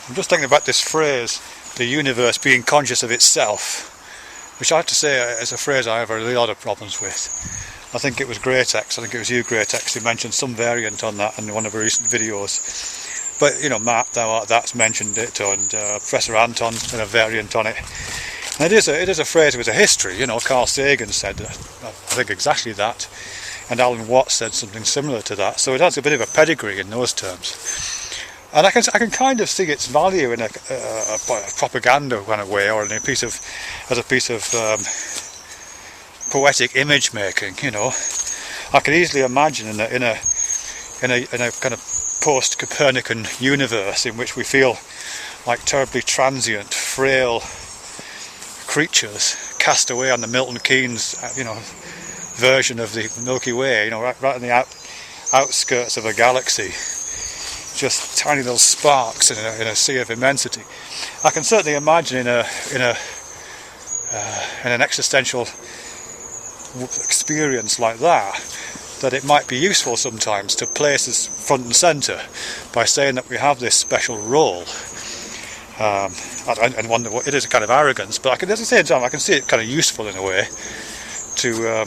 I'm just thinking about this phrase, the universe being conscious of itself, which I have to say is a phrase I have a lot of problems with. I think it was Greatex, I think it was you, Greatex, who mentioned some variant on that in one of our recent videos. But, you know, Matt, that's mentioned it, and Professor Anton did a variant on it. And it is a phrase with a history. You know, Carl Sagan said, I think exactly that, and Alan Watts said something similar to that. So it has a bit of a pedigree in those terms. And I can kind of see its value in a propaganda kind of way, or in as a piece of poetic image making. You know, I can easily imagine in a kind of post-Copernican universe in which we feel like terribly transient, frail creatures cast away on the Milton Keynes, version of the Milky Way. You know, right on the outskirts of a galaxy. Just tiny little sparks in a sea of immensity. I can certainly imagine in an existential experience like that it might be useful sometimes to place us front and centre by saying that we have this special role. And one that it is a kind of arrogance, but at the same time I can see it kind of useful in a way to.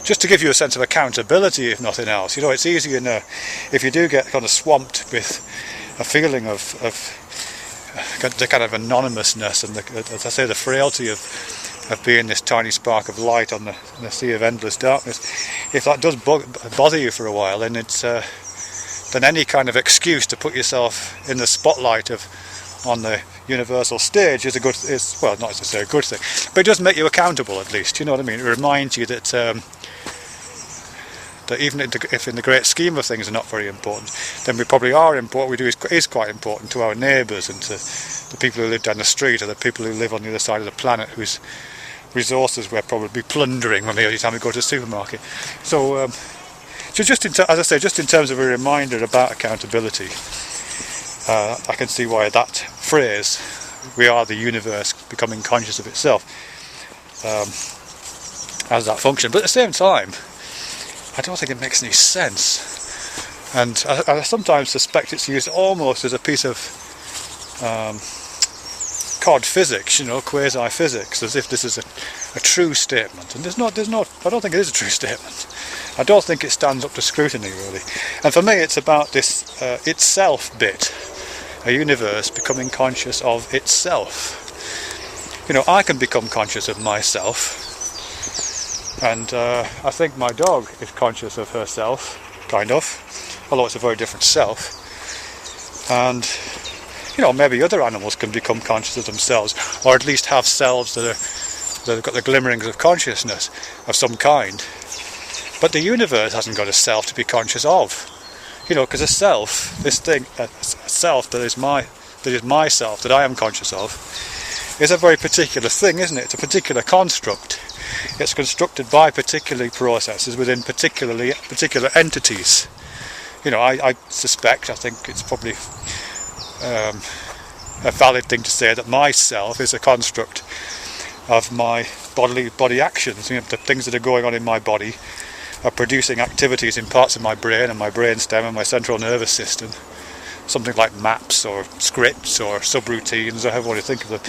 Just to give you a sense of accountability, if nothing else. You know, it's easy if you do get kind of swamped with a feeling of the kind of anonymousness and, as I say, the frailty of being this tiny spark of light on the sea of endless darkness. If that does bother you for a while, then then any kind of excuse to put yourself in the spotlight on the universal stage is not necessarily a good thing, but it does make you accountable at least. You know what I mean? It reminds you that even if in the great scheme of things are not very important, then we probably are important. We do is quite important to our neighbours and to the people who live down the street, or the people who live on the other side of the planet, whose resources we're probably plundering every time we go to the supermarket. So, just in terms of a reminder about accountability, I can see why that phrase, "we are the universe becoming conscious of itself," has that function. But at the same time, I don't think it makes any sense, and I sometimes suspect it's used almost as a piece of cod physics, quasi-physics, as if this is a true statement. And there's not. I don't think it is a true statement. I don't think it stands up to scrutiny, really. And for me, it's about this itself bit, a universe becoming conscious of itself. You know, I can become conscious of myself. And I think my dog is conscious of herself, kind of, although it's a very different self. And, maybe other animals can become conscious of themselves, or at least have selves that have got the glimmerings of consciousness of some kind. But the universe hasn't got a self to be conscious of. Because a self, this thing, a self that is myself, that I am conscious of, is a very particular thing, isn't it? It's a particular construct. It's constructed by particular processes within particular entities. I think it's probably a valid thing to say that myself is a construct of my body actions. The things that are going on in my body are producing activities in parts of my brain and my brainstem and my central nervous system. Something like maps or scripts or subroutines, or however you want to think of them,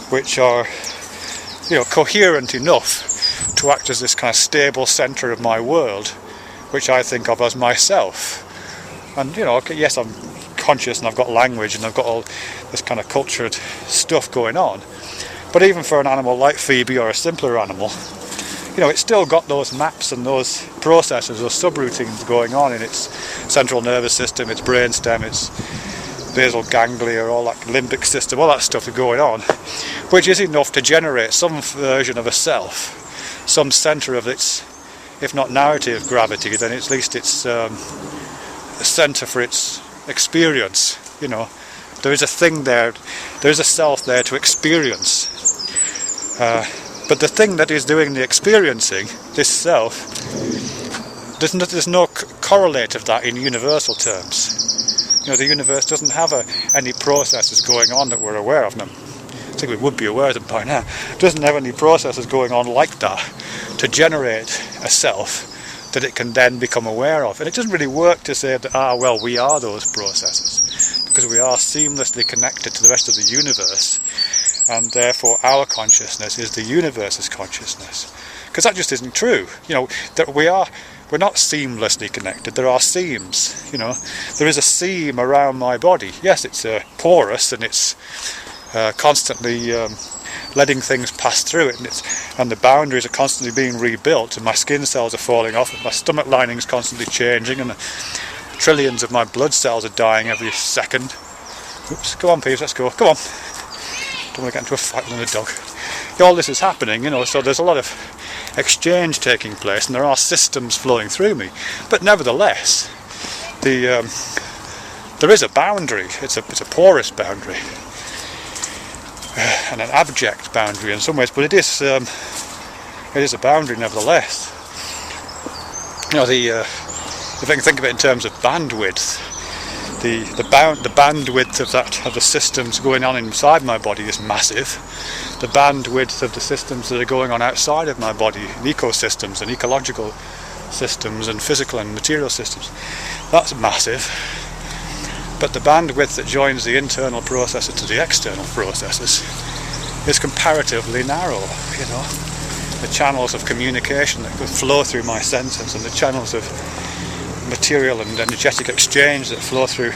which are coherent enough to act as this kind of stable centre of my world, which I think of as myself. And yes, I'm conscious and I've got language and I've got all this kind of cultured stuff going on, but even for an animal like Phoebe, or a simpler animal, it's still got those maps and those processes, those subroutines going on in its central nervous system, its brainstem, its basal ganglia, all that limbic system, all that stuff is going on, which is enough to generate some version of a self, some centre of its, if not narrative gravity, then at least its centre for its experience. There is a thing there, there is a self there to experience. But the thing that is doing the experiencing, this self, there's no correlate of that in universal terms. The universe doesn't have any processes going on that we're aware of. I think we would be aware of them by now. It doesn't have any processes going on like that to generate a self that it can then become aware of. And it doesn't really work to say that, we are those processes. because we are seamlessly connected to the rest of the universe, and therefore our consciousness is the universe's consciousness. Because that just isn't true. That we're not seamlessly connected. There are seams. There is a seam around my body. Yes, it's porous, and it's constantly letting things pass through it, and the boundaries are constantly being rebuilt, and my skin cells are falling off, and my stomach lining is constantly changing, and the trillions of my blood cells are dying every second. Oops, go on, Peeves, let's go. Come on. Don't want to get into a fight with a dog. All this is happening, so there's a lot of exchange taking place, and there are systems flowing through me. But nevertheless, there is a boundary. It's a porous boundary, and an abject boundary in some ways. But it is a boundary nevertheless. If I can think of it in terms of bandwidth, the bandwidth of the systems going on inside my body is massive. The bandwidth of the systems that are going on outside of my body, ecosystems and ecological systems and physical and material systems, that's massive. But the bandwidth that joins the internal processes to the external processes is comparatively narrow. The channels of communication that flow through my senses, and the channels of material and energetic exchange that flow through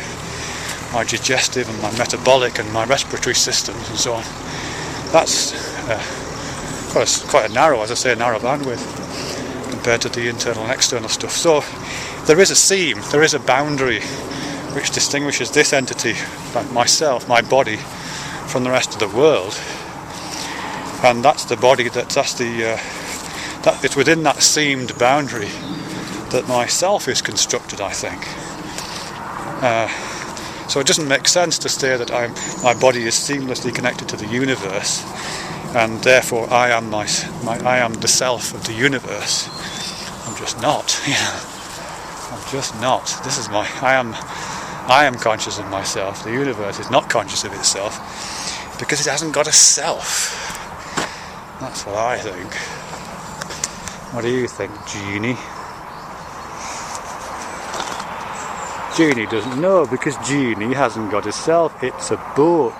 my digestive and my metabolic and my respiratory systems and so on. That's quite a narrow bandwidth compared to the internal and external stuff. So there is a seam, there is a boundary which distinguishes this entity, myself, my body, from the rest of the world. And that's the body, that it's within that seamed boundary that myself is constructed, I think. So it doesn't make sense to say that my body is seamlessly connected to the universe, and therefore I am the self of the universe. I'm just not. I'm just not. This is I am conscious of myself. The universe is not conscious of itself because it hasn't got a self. That's what I think. What do you think, Jeannie? Jeannie doesn't know because Jeannie hasn't got a self. It's a boat.